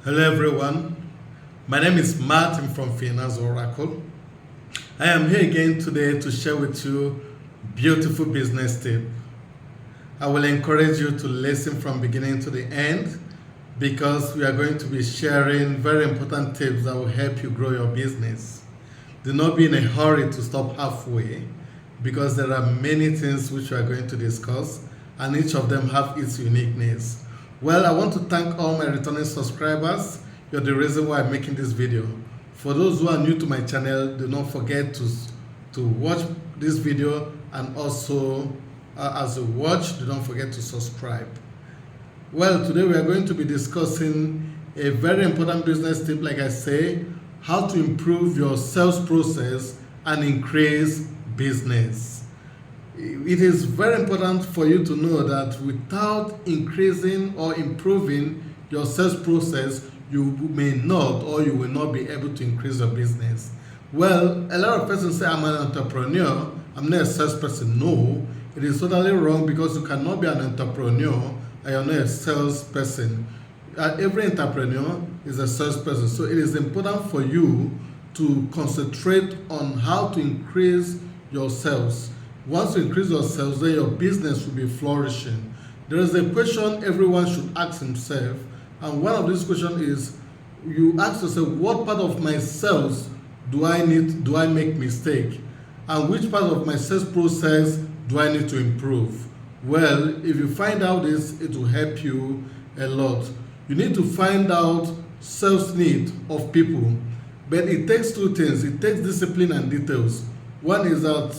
Hello everyone, my name is Martin from Finance Oracle. I am here again today to share with you beautiful business tip. I will encourage you to listen from beginning to the end because we are going to be sharing very important tips that will help you grow your business. Do not be in a hurry to stop halfway because there are many things which we are going to discuss and each of them have its uniqueness. Well, I want to thank all my returning subscribers. You're the reason why I'm making this video. For those who are new to my channel, do not forget to watch this video, and also as you watch, do not forget to subscribe. Well, today we are going to be discussing a very important business tip, like I say, how to improve your sales process and increase business. It is very important for you to know that without increasing or improving your sales process, you may not or you will not be able to increase your business. Well, a lot of persons say, I'm an entrepreneur, I'm not a salesperson. No, it is totally wrong because you cannot be an entrepreneur and you're not a salesperson. Every entrepreneur is a salesperson. So it is important for you to concentrate on how to increase your sales. Once you increase your sales, then your business will be flourishing. There is a question everyone should ask himself, and one of these questions is, you ask yourself, what part of my sales do I make mistake? And which part of my sales process do I need to improve? Well, if you find out this, it will help you a lot. You need to find out sales need of people, but it takes two things. It takes discipline and details. One is that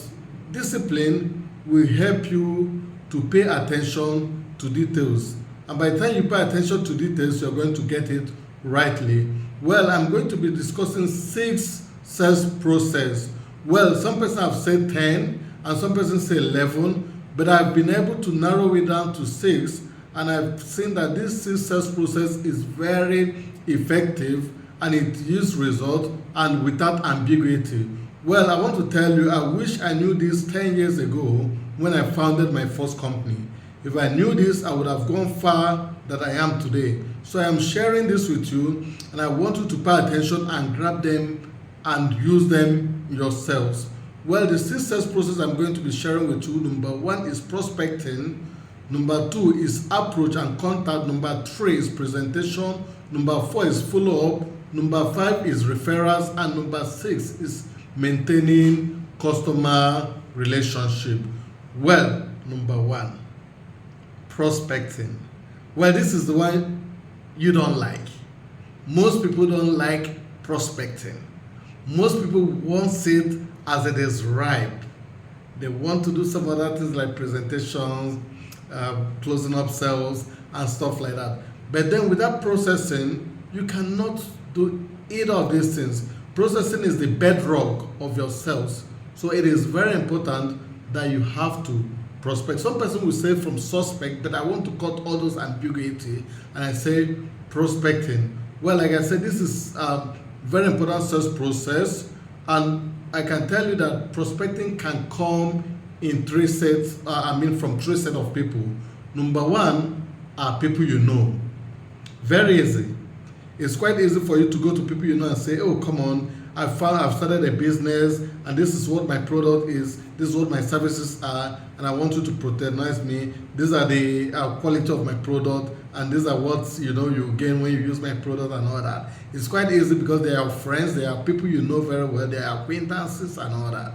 discipline will help you to pay attention to details, and by the time you pay attention to details, you're going to get it rightly. Well, I'm going to be discussing 6 sales process. Well, some persons have said 10 and some persons say 11, but I've been able to narrow it down to 6, and I've seen that this 6 sales process is very effective and it yields result and without ambiguity. Well, I want to tell you, I wish I knew this 10 years ago when I founded my first company. If I knew this, I would have gone far that I am today. So I am sharing this with you, and I want you to pay attention and grab them and use them yourselves. Well, the 6 sales process I'm going to be sharing with you, number 1 is prospecting, number 2 is approach and contact, number 3 is presentation, number 4 is follow-up, number 5 is referrals, and number 6 is maintaining customer relationship. Well, number 1, prospecting. Well, this is the one you don't like. Most people don't like prospecting. Most people want it as it is ripe. They want to do some other things like presentations, closing up sales and stuff like that. But then without processing, you cannot do either of these things. Processing is the bedrock of your sales. So it is very important that you have to prospect. Some person will say from suspect, but I want to cut all those ambiguity and I say prospecting. Well, like I said, this is a very important sales process, and I can tell you that prospecting can come in 3 sets, from 3 sets of people. Number 1 are people you know. Very easy. It's quite easy for you to go to people you know and say, oh, come on, I've started a business and this is what my product is, this is what my services are, and I want you to patronize me. These are the quality of my product, and these are what you gain when you use my product and all that. It's quite easy because they are friends, they are people you know very well, they are acquaintances and all that.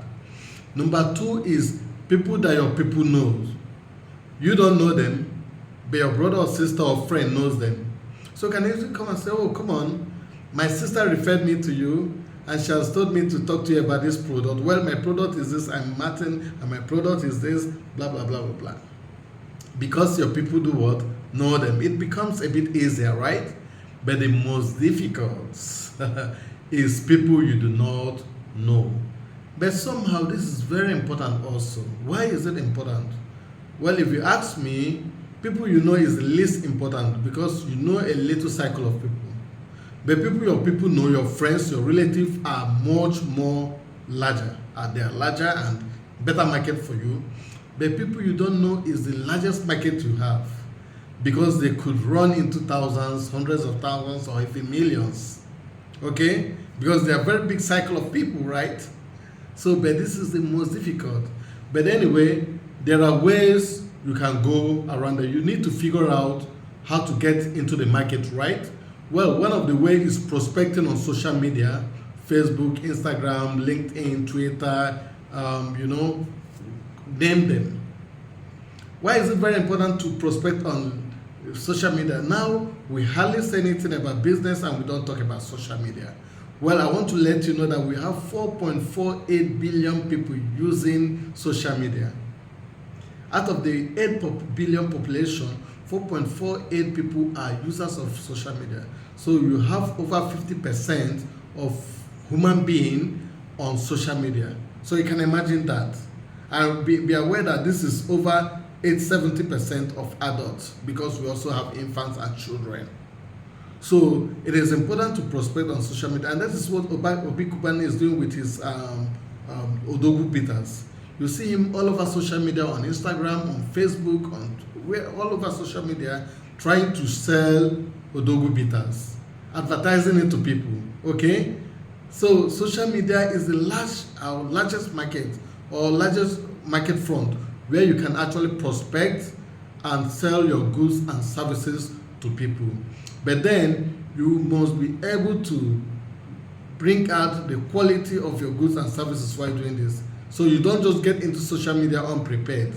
Number 2 is people that your people knows. You don't know them, but your brother or sister or friend knows them. So can you come and say, oh, come on, my sister referred me to you and she has told me to talk to you about this product. Well, my product is this, I'm Martin, and my product is this, blah, blah, blah, blah, blah. Because your people do what? Know them. It becomes a bit easier, right? But the most difficult is people you do not know. But somehow this is very important also. Why is it important? Well, if you ask me, people you know is the least important because you know a little cycle of people. But people your people know, your friends, your relatives are much more larger. They are larger and better market for you. But people you don't know is the largest market you have. because they could run into thousands, hundreds of thousands, or even millions. Okay? Because they are very big cycle of people, right? So, but this is the most difficult. But anyway, there are ways you can go around it. You need to figure out how to get into the market, right? Well, one of the ways is prospecting on social media, Facebook, Instagram, LinkedIn, Twitter, name them. Why is it very important to prospect on social media? Now, we hardly say anything about business and we don't talk about social media. Well, I want to let you know that we have 4.48 billion people using social media. Out of the 8 billion population, 4.48 people are users of social media. So you have over 50% of human being on social media. So you can imagine that. And be aware that this is over 70% of adults, because we also have infants and children. So it is important to prospect on social media, and that is what Obi Kubana is doing with his Odogwu Bitters. You see him all over social media, on Instagram, on Facebook, all over social media, trying to sell Odogwu Bitters, advertising it to people. Okay, so social media is our largest market, or largest market front, where you can actually prospect and sell your goods and services to people. But then you must be able to bring out the quality of your goods and services while doing this. So you don't just get into social media unprepared.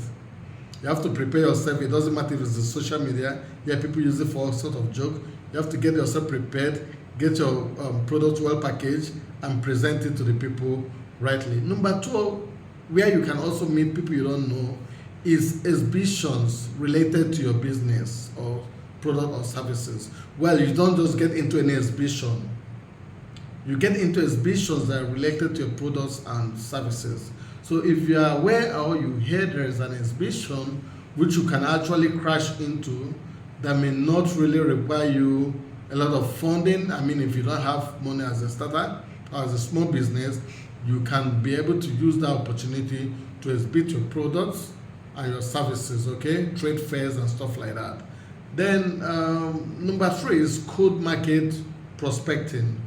You have to prepare yourself. It doesn't matter if it's a social media. Yeah, people use it for all sort of joke. You have to get yourself prepared, get your product well packaged, and present it to the people rightly. Number 2, where you can also meet people you don't know, is exhibitions related to your business or product or services. Well, you don't just get into any exhibition. You get into exhibitions that are related to your products and services. So if you are aware or you hear there is an exhibition which you can actually crash into, that may not really require you a lot of funding. I mean, if you don't have money as a starter or as a small business, you can be able to use that opportunity to exhibit your products and your services, okay? Trade fairs and stuff like that. Then number 3 is cold market prospecting.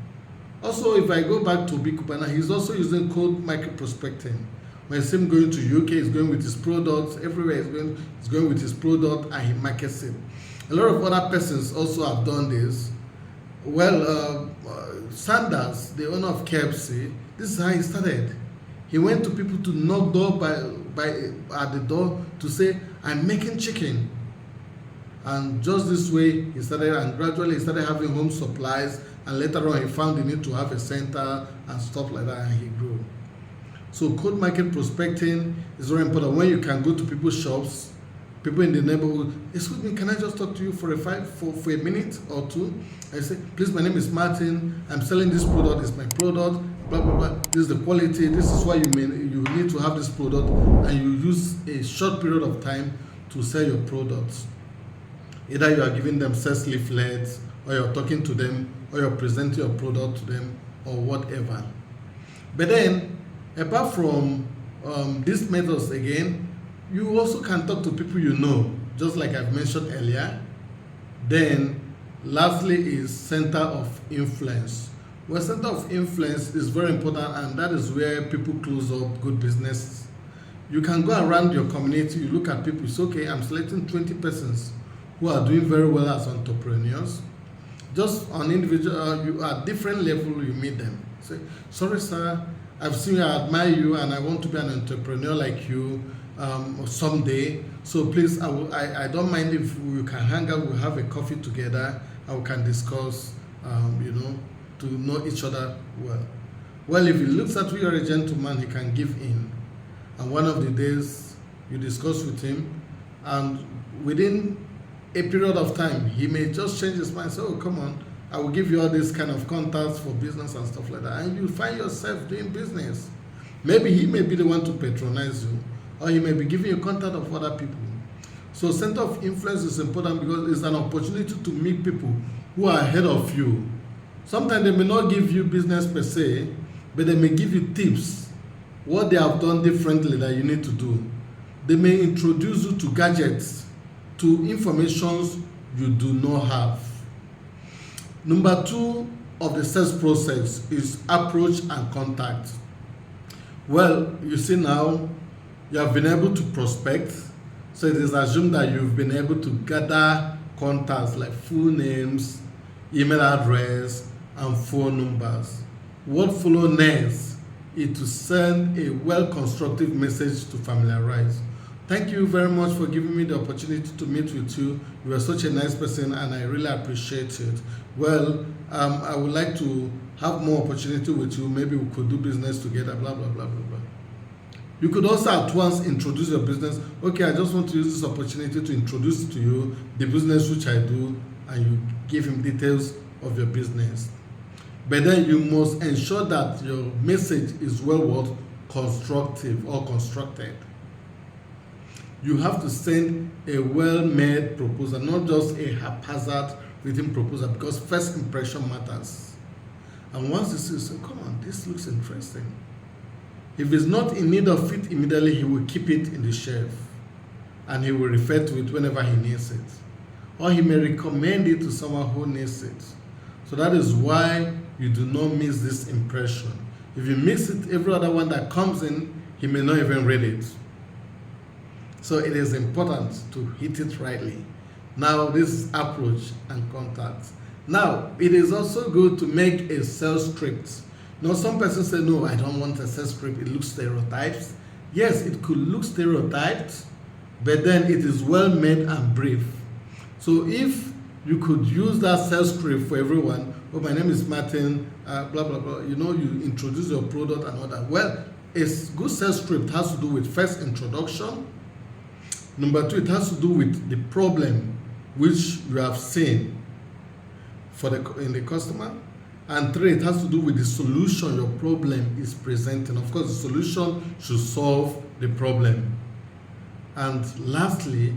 Also, if I go back to Obi Kubana, he's also using cold market prospecting. When I see him going to UK, he's going with his products. Everywhere he's going with his product, and he markets it. A lot of other persons also have done this. Well, Sanders, the owner of KFC, this is how he started. He went to people to knock door at the door to say, I'm making chicken. And just this way he started, and gradually he started having home supplies, and later on he found the need to have a center and stuff like that, and he grew. So cold market prospecting is very important. When you can go to people's shops, people in the neighborhood, excuse me, can I just talk to you for a minute or two? I say, please, my name is Martin, I'm selling this product, it's my product, blah blah blah, this is the quality, this is why you need to have this product, and you use a short period of time to sell your products. Either you are giving them sales leaflets, or you're talking to them, or you're presenting your product to them, or whatever. But then, apart from these methods again, you also can talk to people you know, just like I've mentioned earlier. Then, lastly is center of influence. Well, center of influence is very important, and that is where people close up good business. You can go around your community, you look at people, it's okay, I'm selecting 20 persons who are doing very well as entrepreneurs. Just on individual, you at different level, you meet them. Say, sorry sir, I've seen you, I admire you, and I want to be an entrepreneur like you someday. So please, I don't mind if we can hang out, we'll have a coffee together, and we can discuss, to know each other well. Well, if he looks at you, you're a gentleman, he can give in. And one of the days, you discuss with him, and within a period of time, he may just change his mind, say, oh, come on, I will give you all these kind of contacts for business and stuff like that. And you find yourself doing business. Maybe he may be the one to patronize you, or he may be giving you contact of other people. So center of influence is important because it's an opportunity to meet people who are ahead of you. Sometimes they may not give you business per se, but they may give you tips, what they have done differently that you need to do. They may introduce you to gadgets, to informations you do not have. Number 2 of the sales process is approach and contact. Well, you see now, you have been able to prospect, so it is assumed that you've been able to gather contacts like full names, email address, and phone numbers. What follows next is to send a well-constructed message to familiarize. Thank you very much for giving me the opportunity to meet with you. You are such a nice person and I really appreciate it. Well, I would like to have more opportunity with you. Maybe we could do business together, blah, blah, blah, blah, blah. You could also at once introduce your business. Okay, I just want to use this opportunity to introduce to you the business which I do, and you give him details of your business. But then you must ensure that your message is well constructive or constructed. You have to send a well-made proposal, not just a haphazard written proposal, because first impression matters. And once you say, come on, this looks interesting. If it's not in need of it immediately, he will keep it in the shelf and he will refer to it whenever he needs it. Or he may recommend it to someone who needs it. So that is why you do not miss this impression. If you miss it, every other one that comes in, he may not even read it. So it is important to hit it rightly. Now, this is approach and contact. Now, it is also good to make a sales script. Now, some persons say, no, I don't want a sales script. It looks stereotyped. Yes, it could look stereotyped, but then it is well made and brief. So if you could use that sales script for everyone, oh, my name is Martin, blah, blah, blah, you introduce your product and all that. Well, a good sales script has to do with first introduction. Number 2, it has to do with the problem which you have seen in the customer. And 3, it has to do with the solution your problem is presenting. Of course, the solution should solve the problem. And lastly,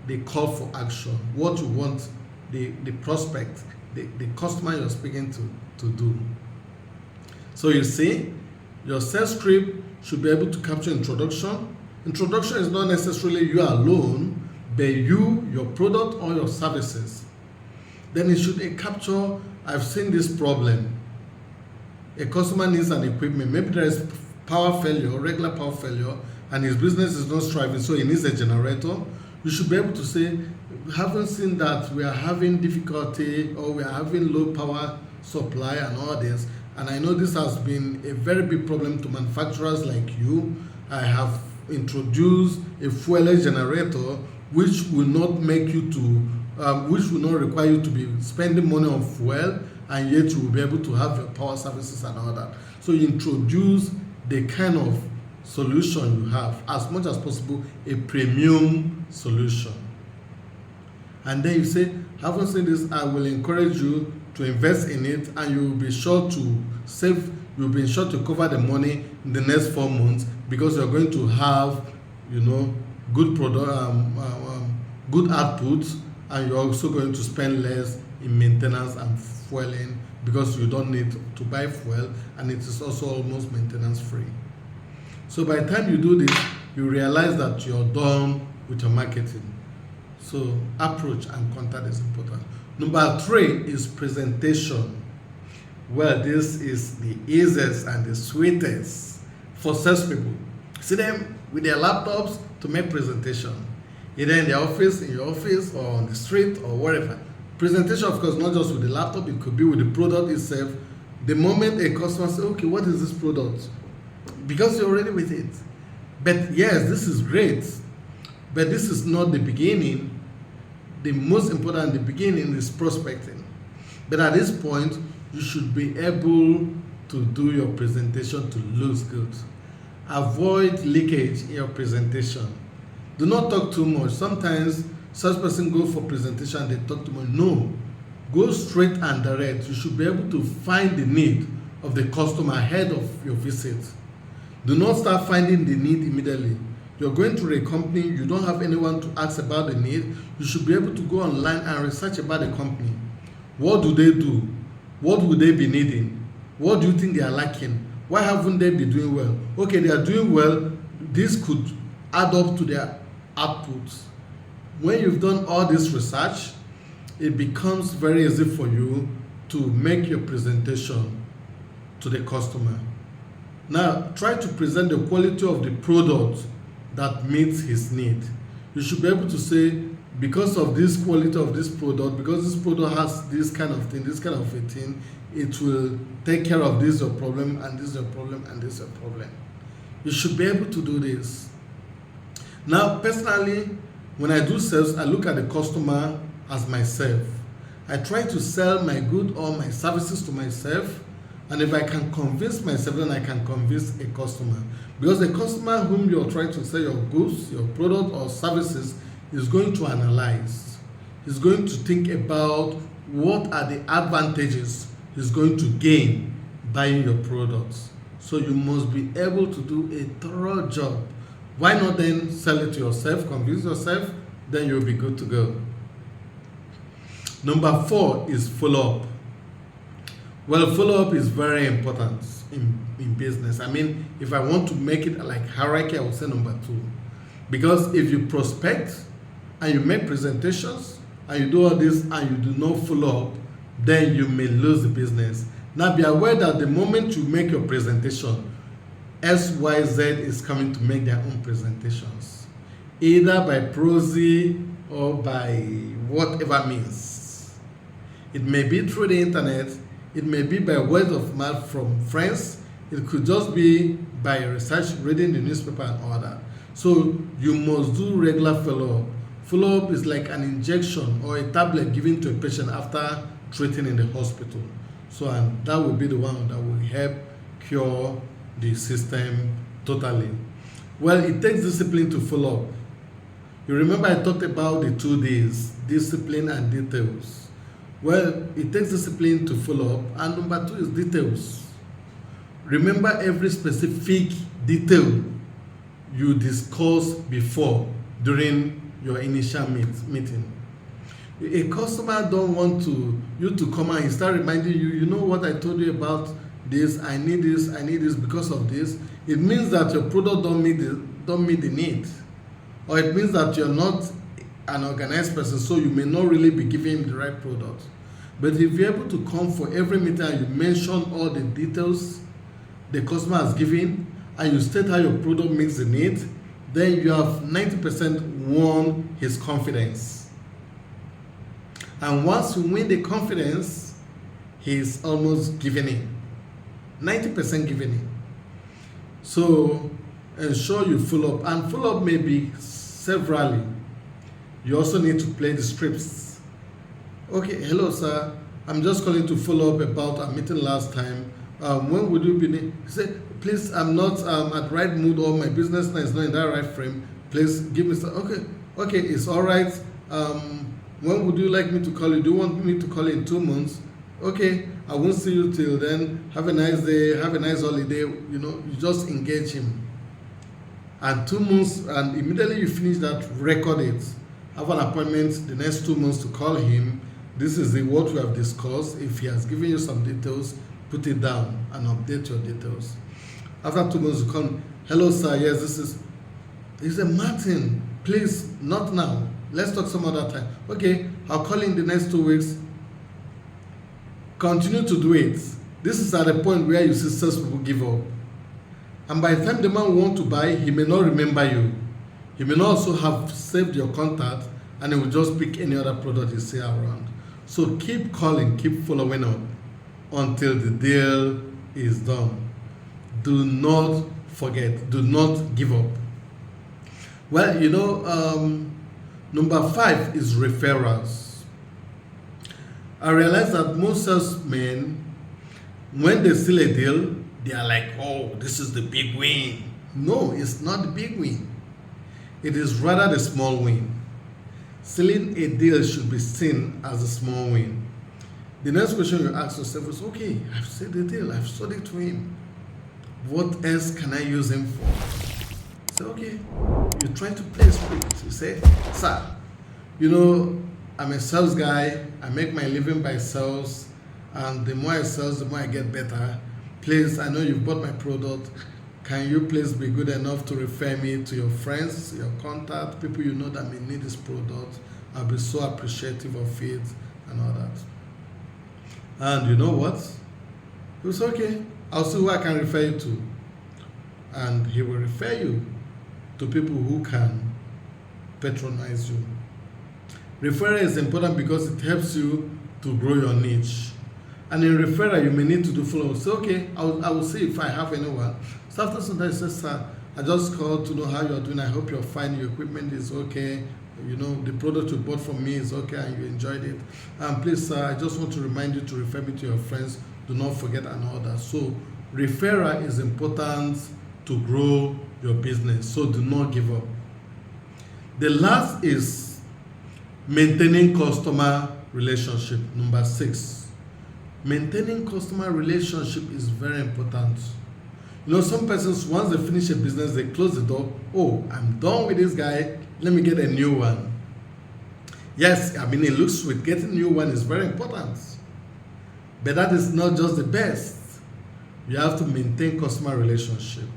the call for action. What you want the prospect, the customer you're speaking to do. So you see, your sales script should be able to capture introduction. Introduction is not necessarily you alone, but you, your product, or your services. Then it should capture, I've seen this problem. A customer needs an equipment. Maybe there is power failure, regular power failure, and his business is not thriving, so he needs a generator. You should be able to say, haven't seen that we are having difficulty or we are having low power supply and all this. And I know this has been a very big problem to manufacturers like you. I have introduced a fuel generator which will not make you to which will not require you to be spending money on fuel, and yet you will be able to have your power services and all that. So you introduce the kind of solution you have, as much as possible a premium solution. And then you say, having seen this, I will encourage you to invest in it, and you will be sure to save, you'll be sure to cover the money in the next 4 months, because you're going to have, good good output, and you're also going to spend less in maintenance and fueling, because you don't need to buy fuel, and it is also almost maintenance free. So by the time you do this, you realize that you're done with your marketing. So approach and contact is important. Number 3 is presentation. Well, this is the easiest and the sweetest for salespeople. See them with their laptops to make presentation, either in their office, in your office, or on the street, or wherever. Presentation, of course, not just with the laptop, it could be with the product itself. The moment a customer says, okay, what is this product? Because you're already with it. But yes, this is great, but this is not the beginning. The most important at the beginning is prospecting. But at this point, you should be able to do your presentation to look good. Avoid leakage in your presentation. Do not talk too much. Sometimes salesperson go for presentation and they talk too much. No, go straight and direct. You should be able to find the need of the customer ahead of your visit. Do not start finding the need immediately. You're going to a company, you don't have anyone to ask about the need. You should be able to go online and research about the company. What do they do? What would they be needing? What do you think they are lacking? Why haven't they been doing well? Okay, they are doing well. This could add up to their outputs. When you've done all this research, it becomes very easy for you to make your presentation to the customer. Now, try to present the quality of the product that meets his need. You should be able to say, because of this quality of this product, because this product has this kind of thing, this kind of a thing, it will take care of this your problem, and this your problem, and this your problem. You should be able to do this. Now, personally, when I do sales, I look at the customer as myself. I try to sell my good or my services to myself, and if I can convince myself, then I can convince a customer. Because the customer whom you're trying to sell your goods, your product or services is going to analyze. He's going to think about what are the advantages he's going to gain buying your products. So you must be able to do a thorough job. Why not then sell it to yourself, convince yourself, then you'll be good to go. Number 4 is follow-up. Well, follow-up is very important in business. I mean, if I want to make it like hierarchy, I would say number 2. Because if you prospect and you make presentations and you do all this and you do not follow up, then you may lose the business. Now be aware that the moment you make your presentation, XYZ is coming to make their own presentations, either by prosy or by whatever means. It may be through the internet, it may be by word of mouth from friends, it could just be by research, reading the newspaper and all that. So you must do regular follow-up. Follow-up is like an injection or a tablet given to a patient after treating in the hospital. So and that will be the one that will help cure the system totally. Well, it takes discipline to follow up. You remember I talked about the 2 Ds, discipline and details. Well, it takes discipline to follow up, and number 2 is details. Remember every specific detail you discussed before during your initial meeting. A customer don't want you to come and start reminding you, you know what I told you about this, I need this because of this. It means that your product don't meet the need, or it means that you're not an organized person, so you may not really be giving him the right product. But if you're able to come for every meeting and you mention all the details the customer has given, and you state how your product meets the need, then you have 90% won his confidence. And once you win the confidence, he's almost giving in. 90% giving in. So ensure you follow up, and follow up may be severally. You also need to play the scripts. Okay, hello sir, I'm just calling to follow up about our meeting last time. When would you be? He said, please, I'm not at right mood, or my business is not in that right frame. Please give me some. Okay, it's all right. When would you like me to call you? Do you want me to call you in 2 months? Okay, I won't see you till then. Have a nice day. Have a nice holiday. You just engage him. And 2 months, and immediately you finish that, record it. Have an appointment the next 2 months to call him. This is what we have discussed. If he has given you some details, put it down and update your details. After 2 months, you come, hello sir, yes, this is. He said, Martin, please, not now. Let's talk some other time. Okay, I'll call in the next 2 weeks. Continue to do it. This is at a point where you see sales people give up. And by the time the man will want to buy, he may not remember you. He may not also have saved your contact, and he will just pick any other product you see around. So keep calling, keep following up until the deal is done. Do not forget, do not give up. Well, number 5 is referrals. I realize that most salesmen, when they seal a deal, they are like, oh, this is the big win. No, it's not the big win. It is rather the small win. Sealing a deal should be seen as a small win. The next question you ask yourself is, okay, I've sealed the deal, I've sold it to him. What else can I use him for? So, okay, you try to play a script. You say, sir, I'm a sales guy, I make my living by sales, and the more I sell, the more I get better. Please, I know you've bought my product. Can you please be good enough to refer me to your friends, your contact, people you know that may need this product? I'll be so appreciative of it. and all that. And you know what? He was okay. I'll see who I can refer you to. And he will refer you to people who can patronize you. Referral is important because it helps you to grow your niche. And in referral, you may need to do follow-up. Say, okay, I will see if I have anyone. So after some time, say, sir, I just called to know how you're doing. I hope you're fine. Your equipment is okay. You know, the product you bought from me is okay and you enjoyed it. And please, sir, I just want to remind you to refer me to your friends. Do not forget and all that. So referral is important to grow your business. So do not give up. The last is maintaining customer relationship. Number 6. Maintaining customer relationship is very important. You know, some persons, once they finish a business, they close the door. Oh, I'm done with this guy. Let me get a new one. Yes, I mean, it looks sweet. Getting a new one is very important. But that is not just the best. You have to maintain customer relationship.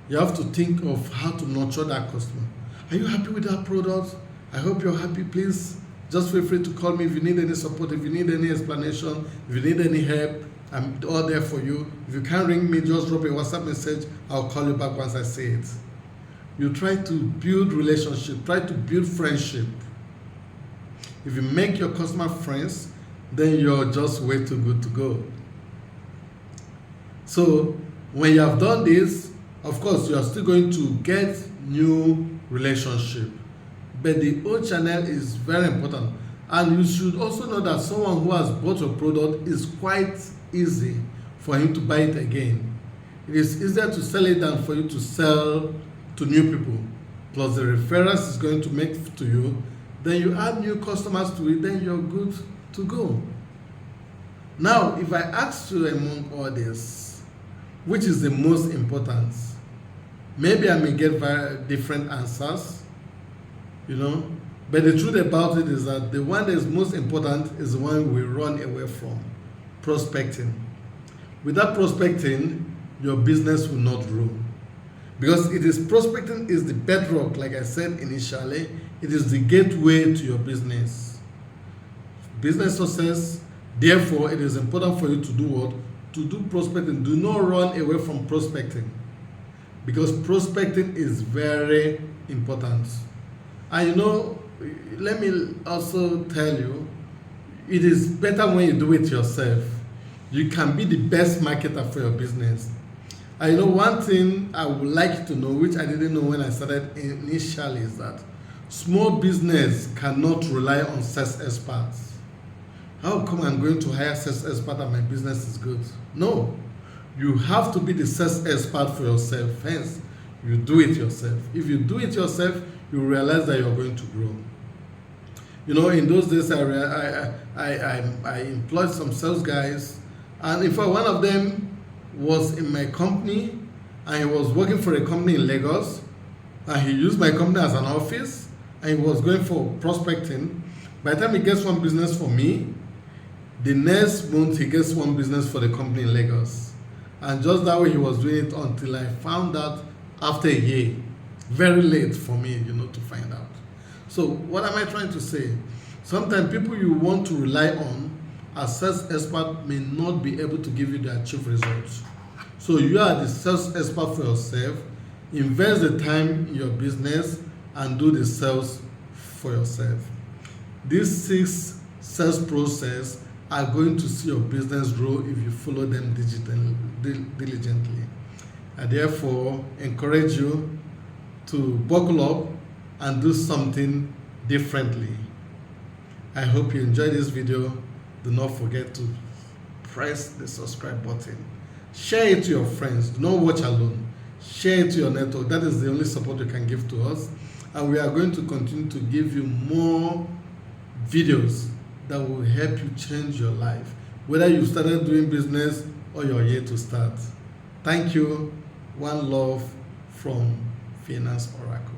You have to think of how to nurture that customer. Are you happy with that product? I hope you're happy. Please just feel free to call me if you need any support, if you need any explanation, if you need any help. I'm all there for you. If you can't ring me, just drop a WhatsApp message. I'll call you back once I say it. You try to build relationship, try to build friendship. If you make your customer friends, then you're just way too good to go. So when you have done this, of course, you are still going to get new relationship. But the old channel is very important. And you should also know that someone who has bought your product is quite easy for him to buy it again. It is easier to sell it than for you to sell to new people. Plus the referrals is going to make to you. Then you add new customers to it, then you're good to go. Now, if I ask you among all this, which is the most important, maybe I may get very different answers, you know, but the truth about it is that the one that is most important is the one we run away from, prospecting. Without prospecting, your business will not grow. Because it is prospecting is the bedrock, like I said initially, it is the gateway to your business. Business success, therefore, it is important for you to do what? To do prospecting. Do not run away from prospecting. Because prospecting is very important. And you know, let me also tell you, it is better when you do it yourself. You can be the best marketer for your business. I know one thing I would like you to know, which I didn't know when I started initially, is that small business cannot rely on sales experts. How come I'm going to hire sales expert and my business is good? No, you have to be the sales expert for yourself. Hence, you do it yourself. If you do it yourself, you realize that you're going to grow. You know, in those days, I employed some sales guys, and in fact, one of them was in my company, and he was working for a company in Lagos, and he used my company as an office, and he was going for prospecting. By the time he gets one business for me, the next month he gets one business for the company in Lagos. And just that way he was doing it until I found out after a year. Very late for me, you know, to find out. So what am I trying to say? Sometimes people you want to rely on as sales expert may not be able to give you the achieved results. So you are the sales expert for yourself. Invest the time in your business and do the sales for yourself. These 6 sales process are going to see your business grow if you follow them diligently. I therefore encourage you to buckle up and do something differently. I hope you enjoyed this video. Do not forget to press the subscribe button. Share it to your friends. Do not watch alone. Share it to your network. That is the only support you can give to us. And we are going to continue to give you more videos that will help you change your life, whether you started doing business or you're yet to start. Thank you. One love from Finance Oracle.